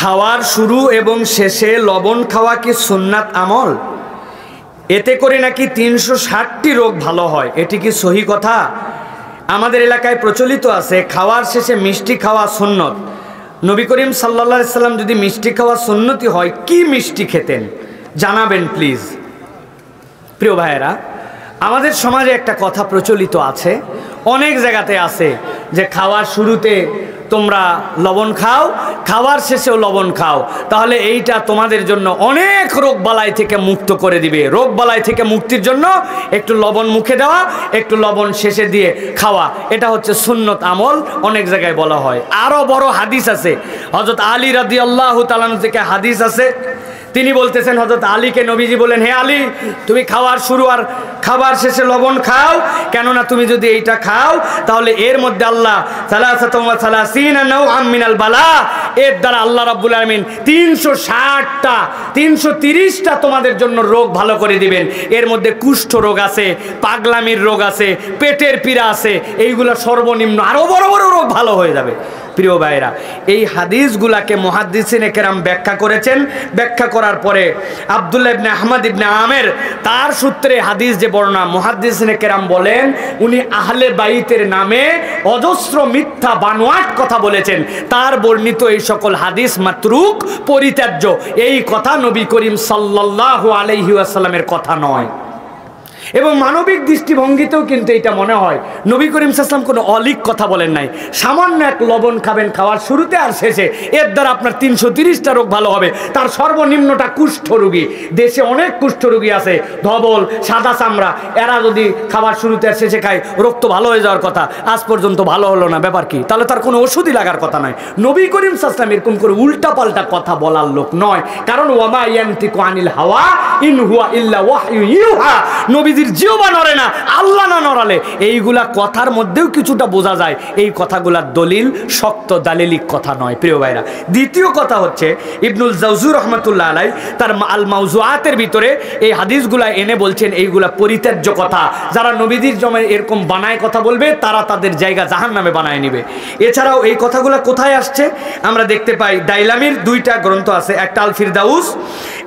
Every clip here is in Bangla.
খাওয়ার শুরু এবং শেষে লবণ খাওয়া কি সুন্নাত আমল? এতে করে নাকি 360টি রোগ ভালো হয়, এটি কি সহি কথা? আমাদের এলাকায় প্রচলিত আছে খাওয়ার শেষে মিষ্টি খাওয়া সুন্নত। নবী করিম সাল্লাল্লাহু আলাইহি সাল্লাম যদি মিষ্টি খাওয়া সুন্নতি হয়, কি মিষ্টি খেতেন জানাবেন প্লিজ। প্রিয় ভাইয়েরা, আমাদের সমাজে একটা কথা প্রচলিত আছে, অনেক জায়গাতে আছে যে খাওয়ার শুরুতে তোমরা লবণ খাও, খাওয়ার শেষেও লবণ খাও, তাহলে এইটা তোমাদের জন্য অনেক রোগ বালাই থেকে মুক্ত করে দিবে। রোগ বালাই থেকে মুক্তির জন্য একটু লবণ মুখে দেওয়া, একটু লবণ শেষে দিয়ে খাওয়া, এটা হচ্ছে সুন্নত আমল, অনেক জায়গায় বলা হয়। আরও বড় হাদিস আছে, হযরত আলী রাদিয়াল্লাহু তাআলা আনহু থেকে হাদিস আছে, তিনি বলতেছেন, হযরত আলীকে নবীজি বলেন, হে আলী, তুমি খাওয়ার শুরু আর খাবার শেষে লবণ খাও, কেননা তুমি যদি এইটা খাও তাহলে এর মধ্যে আল্লাহ সালাসাতুম ওয়া সালাসিনা নাওআম মিনাল বালা, এর দ্বারা আল্লাহ রাব্বুল আলামিন 360টা 330টা তোমাদের জন্য রোগ ভালো করে দিবেন। এর মধ্যে কুষ্ঠ রোগ আছে, পাগলামির রোগ আছে, পেটের পীড়া আছে, এইগুলো সর্বনিম্ন আরো বড় বড় রোগ ভালো হয়ে যাবে। প্রিয় ভাইরা, এই হাদিসগুলাকে মুহাদ্দিসিনে কেরাম ব্যাখ্যা করেছেন। ব্যাখ্যা করার পরে আব্দুল্লাহ ইবনে আহমদ ইবনে আমের তার সূত্রে হাদিস যে বর্ণনা, মুহাদ্দিসিনে কেরাম বলেন উনি আহলে বাইতের নামে অজস্র মিথ্যা বানোয়াট কথা বলেছেন। তার বর্ণিত এই সকল হাদিস মাতরুক, পরিত্যাজ্য। এই কথা নবী করিম সাল্লাল্লাহু আলাইহি ওয়াসাল্লামের কথা নয়। এবং মানবিক দৃষ্টিভঙ্গিতেও কিন্তু এটা মনে হয় নবী করিম সাল্লাল্লাহু আলাইহি ওয়াসাল্লাম কোনো অলিক কথা বলেন নাই। সামান্য এক লবণ খাবেন খাওয়ার শুরুতে আর শেষে, এর দ্বারা আপনার 330টা রোগ ভালো হবে। তার সর্বনিম্নটা কুষ্ঠ রোগী। দেশে অনেক কুষ্ঠ রোগী আছে, ধবল, সাদা চামড়া, এরা যদি খাবার শুরুতে আর শেষে খায়, রোগ তো ভালো হয়ে যাওয়ার কথা, আজ পর্যন্ত ভালো হলো না, ব্যাপার কি? তাহলে তার কোনো ওষুধই লাগার কথা নয়। নবী করিম সাল্লাল্লাহু আলাইহি ওয়াসাল্লাম এরকম করে উল্টাপাল্টা কথা বলার লোক নয়, কারণ ওয়ামা ইয়ানতিকু আনিল হাওয়া ইন হুয়া ইল্লা ওয়াহয়ু ইউহা। নবীজির জিহ্বা নড়ে না, আল্লাহ না নড়ালে। এইগুলা কথার মধ্যেও কিছুটা বোঝা যায় এই কথাগুলার দলিল শক্ত দালিলিক কথা নয়। প্রিয় ভাইরা, দ্বিতীয় কথা হচ্ছে ইবনুল জাওজি রাহমাতুল্লাহ আলাইহি তার আল মাওজুআতের ভিতরে এই হাদিসগুলা এনে বলছেন এইগুলা পরিত্যাজ্য কথা। যারা নবীজির জমে এরকম বানায় কথা বলবে, তারা তাদের জায়গা জাহান্নামে বানায় নিবে। এছাড়াও এই কথাগুলা কোথায় আসছে আমরা দেখতে পাই, দাইলামির 2টা গ্রন্থ আছে, একটা আল ফিরদাউস।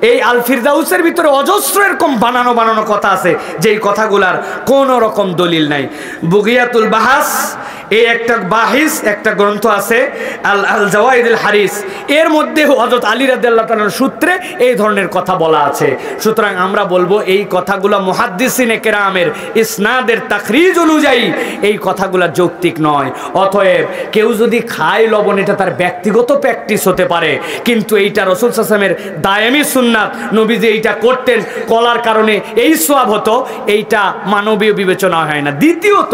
এই আল ফিরদাউসের ভিতরে অজস্র এরকম বানানো বানানো কথা আছে, যেই কথাগুলার কোনো রকম দলিল নাই। বুগিয়াতুল বাহাস, এই একটা বাহিস একটা গ্রন্থ আছে, আল জাওয়াইদুল হারিস, এর মধ্যে হযরত আলী রাদিয়াল্লাহু তাআলার সূত্রে এই ধরনের কথা বলা আছে। সুতরাং আমরা বলবো এই কথাগুলো মুহাদ্দিসিনে কেরামের ইসনাদের তাখরিজ অনুযায়ী এই কথাগুলো যৌক্তিক নয়। অতএব কেউ যদি খায় লবণ, এটা তার ব্যক্তিগত প্র্যাকটিস হতে পারে, কিন্তু এইটা রাসূল সাল্লাল্লাহু আলাইহি ওয়াসাল্লামের দায়েমি সুন্নাত। নবী যে এইটা করতেন, কলার কারণে এই সওয়াব হতো, এইটা মানবীয় বিবেচনা হয় না। দ্বিতীয়ত,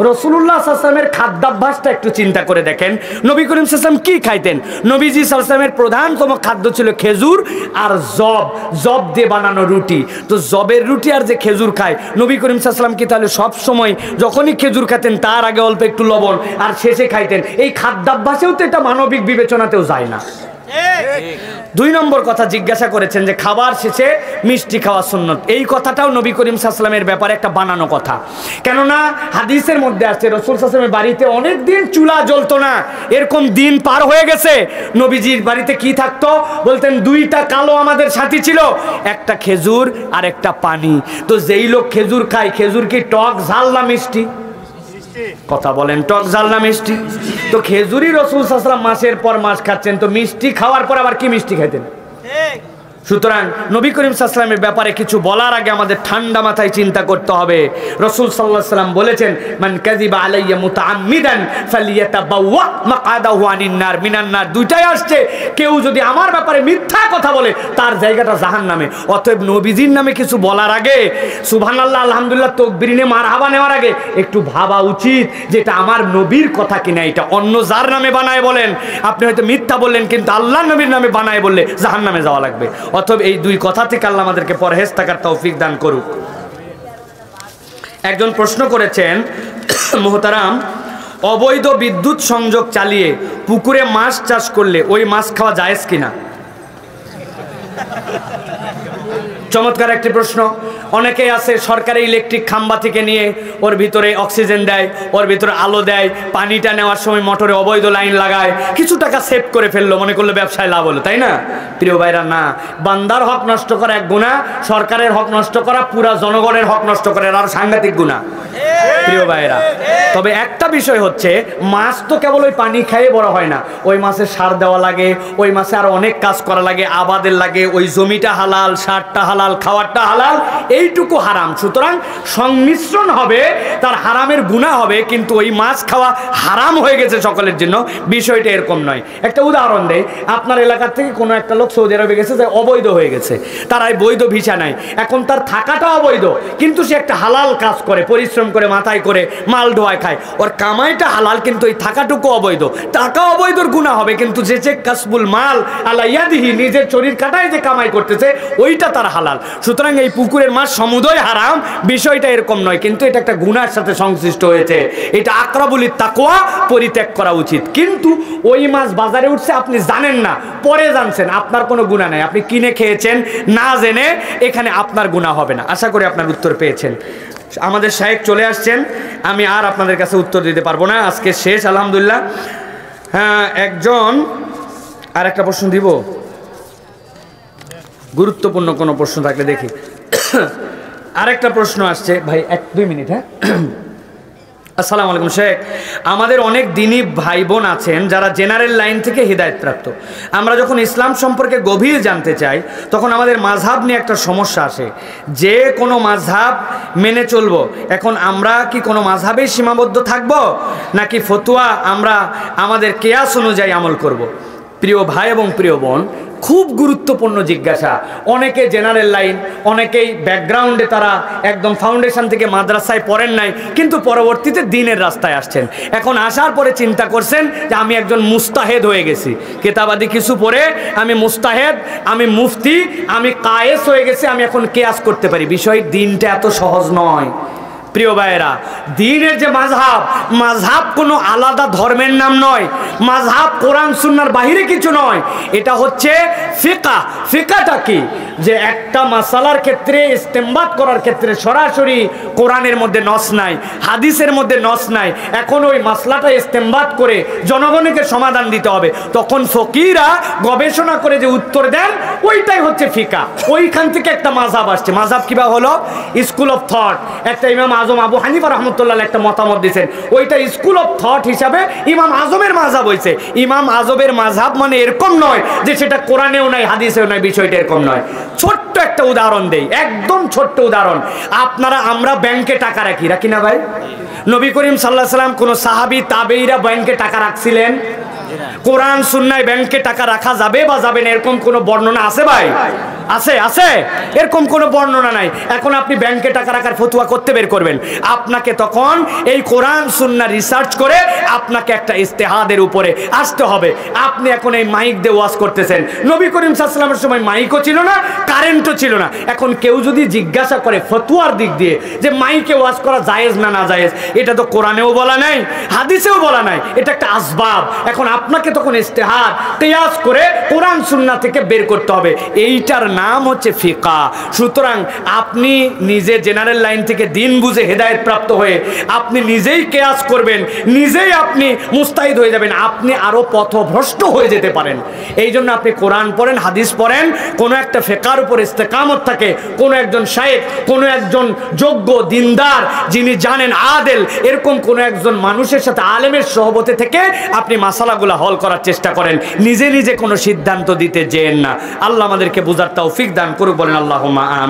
রাসূলুল্লাহ সাল্লাল্লাহু আলাইহি ওয়াসাল্লামের খাদ্যাভ্যাসটা একটু চিন্তা করে দেখেন। নবী করিম সাল্লাল্লাহু আলাইহি ওয়াসাল্লাম কি খাইতেন? নবীজি সাল্লাল্লাহু আলাইহি ওয়াসাল্লামের প্রধানতম খাদ্য ছিল খেজুর আর জব দিয়ে বানানো রুটি। তো জবের রুটি আর যে খেজুর খায়, নবী করিম সাল্লাল্লাহু আলাইহি ওয়াসাল্লাম কি তাহলে সব সময় যখনই খেজুর খাইতেন তার আগে অল্প একটু লবণ আর শেষে খাইতেন? এই খাদ্যাভ্যাসেও তো এটা মানবিক বিবেচনাতেও যায় না। 2 নম্বর কথা জিজ্ঞাসা করেছেন যে খাবার শেষে মিষ্টি খাওয়া সুন্নত, এই কথাটাও নবী করিম সাল্লাল্লাহু আলাইহি ওয়াসাল্লামের ব্যাপারে একটা বানানো কথা। কেননা হাদিসের মধ্যে আছে রাসূল সাল্লাল্লাহু আলাইহি ওয়াসাল্লামের বাড়িতে অনেক দিন চুলা জ্বলতো না, এরকম দিন পার হয়ে গেছে। নবীজির বাড়িতে কি থাকতো বলতেন? 2টা কালো আমাদের সাথী ছিল, একটা খেজুর আর একটা পানি। তো যেই লোক খেজুর খায়, খেজুর কি টক, ঝাল না মিষ্টি? কথা বলেন, টক, ঝাল না মিষ্টি? তো খেজুরই রাসূল সাল্লাল্লাহু আলাইহি ওয়াসাল্লাম মাসের পর মাস খাচ্ছেন, তো মিষ্টি খাওয়ার পর আবার কি মিষ্টি খাইতেন? সুতরাং নবী করিম সাল্লাল্লাহু আলাইহি ওয়াসাল্লামের ব্যাপারে কিছু বলার আগে আমাদের ঠান্ডা মাথায় চিন্তা করতে হবে। রাসূল সাল্লাল্লাহু আলাইহি ওয়াসাল্লাম বলেছেন, মান কাযিবা আলাইয়া মুতাআম্মিদান ফালিয়াতাবাওয়া মাকআদাহু আনিন নার মিনান নার। 2টাই আসছে, কেউ যদি আমার ব্যাপারে মিথ্যা কথা বলে তার জায়গাটা জাহান্নামে। অতএব নবীজির নামে কিছু বলার আগে, সুবহানাল্লাহ, আলহামদুলিল্লাহ, তাকবীর নিয়ে মারহাবা নেওয়ার আগে একটু ভাবা উচিত যে এটা আমার নবীর কথা কিনা। এটা অন্য যার নামে বানায় বলেন, আপনি হয়তো মিথ্যা বললেন, কিন্তু আল্লাহর নবীর নামে বানায় বললে জাহান্নামে যাওয়া লাগবে। অতএব এই 2 কথা থেকে আল্লাহ আমাদেরকে পরহেজ থাকার তৌফিক দান করুক। একজন প্রশ্ন করেছেন, মুহতারাম, অবৈধ বিদ্যুৎ সংযোগ চালিয়ে পুকুরে মাছ চাষ করলে ওই মাছ খাওয়া জায়েজ কিনা? চমৎকার একটি প্রশ্ন। অনেকেই আছে সরকারি ইলেকট্রিক খাম্বা থেকে নিয়ে ওর ভিতরে অক্সিজেন দেয়, ওর ভিতরে আলো দেয়, পানিটা নেওয়ার সময় মোটরে অবৈধ লাইন লাগায়, কিছু টাকা সেভ করে ফেললো, মনে করলো ব্যবসায় লাভ হলো, তাই না? প্রিয় ভাইরা, না, বান্দার হক নষ্ট করা এক গুনাহ, সরকারের হক নষ্ট করা পুরা জনগণের হক নষ্ট করে আর সাংঘাতিক গুনাহ প্রিয় ভাইরা। তবে একটা বিষয় হচ্ছে, মাছ তো কেবল ওই পানি খেয়ে বড় হয় না, ওই মাছের সার দেওয়া লাগে, ওই মাছে আরো অনেক কাজ করা লাগে, আবাদের লাগে, ওই জমিটা হালাল, সারটা হালাল, খাওয়ারটা হালাল, এইটুকু হারাম। সুতরাং সংমিশ্রণ হবে, তার হারামের গুনাহ হবে, কিন্তু ওই মাছ খাওয়া হারাম হয়ে গেছে সকলের জন্য, বিষয়টা এরকম নয়। একটা উদাহরণ দেয়, আপনার এলাকার থেকে কোনো একটা লোক সৌদি আরবে গেছে, যে অবৈধ হয়ে গেছে, তার বৈধ ভিসা নাই, এখন তার থাকাটা অবৈধ, কিন্তু সে একটা হালাল কাজ করে, পরিশ্রম করে, মাথায় করে, মাল ধোয়ায় খায়, ওর কামাইটা হালাল, কিন্তু এই থাকাটুকু অবৈধ। টাকা অবৈধর গুনাহ হবে, কিন্তু যে কাসবুল মাল আলা ইয়াদিহি, নিজের শরীর কাটায় যে কামাই করতেছে, ওইটা তার হালাল। সুতরাং এই পুকুরের মাছ সমুদয় হারাম, বিষয়টা এরকম নয়, কিন্তু এটা একটা গুনাহের সাথে সংশ্লিষ্ট হয়েছে, এটা আকরাবুল তাকওয়া, পরিত্যাগ করা উচিত। কিন্তু ওই মাছ বাজারে উঠছে, আপনি জানেন না, পরে জানছেন, আপনার কোনো গুনাহ নাই, আপনি কিনে খেয়েছেন না জেনে, এখানে আপনার গুনাহ হবে না। আশা করি আপনার উত্তর পেয়েছেন। আমাদের শায়েখ চলে আসছেন, আমি আর আপনাদের কাছে উত্তর দিতে পারবো না, আজকে শেষ আলহামদুলিল্লাহ। হ্যাঁ, একজন আর একটা প্রশ্ন দিব, গুরুত্বপূর্ণ কোনো প্রশ্ন থাকলে দেখি। আরেকটা প্রশ্ন আসছে ভাই, 1-2 মিনিট। হ্যাঁ, আসসালামু আলাইকুম শেখ, আমাদের অনেক দিনী ভাই বোন আছেন যারা জেনারেল লাইন থেকে হিদায়াত প্রাপ্ত। আমরা যখন ইসলাম সম্পর্কে গভীর জানতে চাই, তখন আমাদের মাযহাব নিয়ে একটা সমস্যা আসে, যে কোনো মাযহাব মেনে চলবো। এখন আমরা কি কোনো মাযহাবেই সীমাবদ্ধ থাকব, নাকি ফতোয়া আমরা আমাদের কিয়াস অনুযায়ী আমল করব? প্রিয় ভাই এবং প্রিয় বোন, খুব গুরুত্বপূর্ণ জিজ্ঞাসা। অনেকে জেনারেল লাইন, অনেকেই ব্যাকগ্রাউন্ডে তারা একদম ফাউন্ডেশন থেকে মাদ্রাসায় পড়েন নাই, কিন্তু পরবর্তীতে দ্বীনের রাস্তায় আসছেন। এখন আসার পরে চিন্তা করছেন যে আমি একজন মুস্তাহেদ হয়ে গেছি, কিতাবাদি কিছু পড়ে আমি মুস্তাহেদ, আমি মুফতি, আমি কায়েস হয়ে গেছি, আমি এখন কিয়াস করতে পারি। বিষয় দ্বীনটা এত সহজ নয় প্রিয় ভাইয়েরা। দ্বীনের যে মাযহাব, মাযহাব কোনো আলাদা ধর্মের নাম নয়, মাযহাব কোরআন সুন্নাহর বাহিরে কিছু নয়, এটা হচ্ছে ফিকহ। ফিকহটা কি? যে একটা মাসালার ক্ষেত্রে ইস্তেমবাত করার ক্ষেত্রে সরাসরি কোরআনের মধ্যে নস নাই, হাদিসের মধ্যে নস নাই, এখন ওই মাসলাটা ইস্তেমবাত করে জনগণকে সমাধান দিতে হবে, তখন ফকিরা গবেষণা করে যে উত্তর দেন, ওইটাই হচ্ছে ফিকহ। ওইখান থেকে একটা মাযহাব আসছে। মাযহাব কিভাবে হলো? School of thought. একটা ইমাম আজম আবু হানিফা রাহমাতুল্লাহ একটা মতামত দিয়েছেন, ওইটা স্কুল অফ থট হিসাবে ইমাম আজমের মাযহাব হয়েছে। ইমাম আজমের মাযহাব মানে এরকম নয় যে সেটা কোরআনেও নাই, হাদিসেও নাই, বিষয়টা এরকম নয়। ছোট্ট একটা উদাহরণ দেই, একদম ছোট্ট উদাহরণ। আমরা ব্যাংকে টাকা রাখি না ভাই? নবী করিম সাল্লাল্লাহু আলাইহি সাল্লাম, কোন সাহাবী, তাবেঈরা ব্যাংকে টাকা রাখছিলেন? কোরআন সুন্নায় ব্যাংকে টাকা রাখা যাবে বা যাবে না, এরকম কোন বর্ণনা আছে ভাই? আছে? এরকম কোনো বর্ণনা নাই। এখন আপনি ব্যাংকে টাকা রাখার ফতোয়া করতে বের করবেন, আপনাকে তখন এই কোরআন সুন্নাহ রিসার্চ করে আপনাকে একটা ইস্তেহাদের উপরে আসতে হবে। আপনি এখন এই মাইক দিয়ে ওয়াজ করতেছেন, নবী করিম সাল্লাল্লাহু আলাইহি ওয়াসাল্লামের সময় মাইকও ছিল না, কারেন্টও ছিল না। এখন কেউ যদি জিজ্ঞাসা করে ফতোয়ার দিক দিয়ে যে মাইকে ওয়াজ করা জায়েজ না না জায়েজ, এটা তো কোরআনেও বলা নাই, হাদিসেও বলা নাই, এটা একটা আসবাব। এখন আপনাকে তখন ইস্তেহাদ কিয়াস করে কোরআন সুন্নাহ থেকে বের করতে হবে, এইটার নাম হচ্ছে ফিকহ। সুতরাং আপনি নিজে জেনারেল লাইন থেকে দিন বুঝে হেদায়েত প্রাপ্ত হয়ে আপনি নিজেই কিয়াস করবেন, নিজেই আপনি মুস্তাহিদ হয়ে যাবেন, আপনি আরো পথভ্রষ্ট হয়ে যেতে পারেন। এই জন্য আপনি কোরআন পড়েন, হাদিস পড়েন, কোনো একটা ফিকহের উপর ইস্তেকামত থাকে, কোনো একজন শায়েখ, কোনো একজন যোগ্য দিনদার যিনি জানেন, আদেল, এরকম কোনো একজন মানুষের সাথে আলেমের সহবতে থেকে আপনি মাসালাগুলো হল করার চেষ্টা করেন, নিজে নিজে কোনো সিদ্ধান্ত দিতে যেন না। আল্লাহ আমাদেরকে বুঝার তৌফিক দান করুক, বলেন আল্লাহুম্মা আমিন।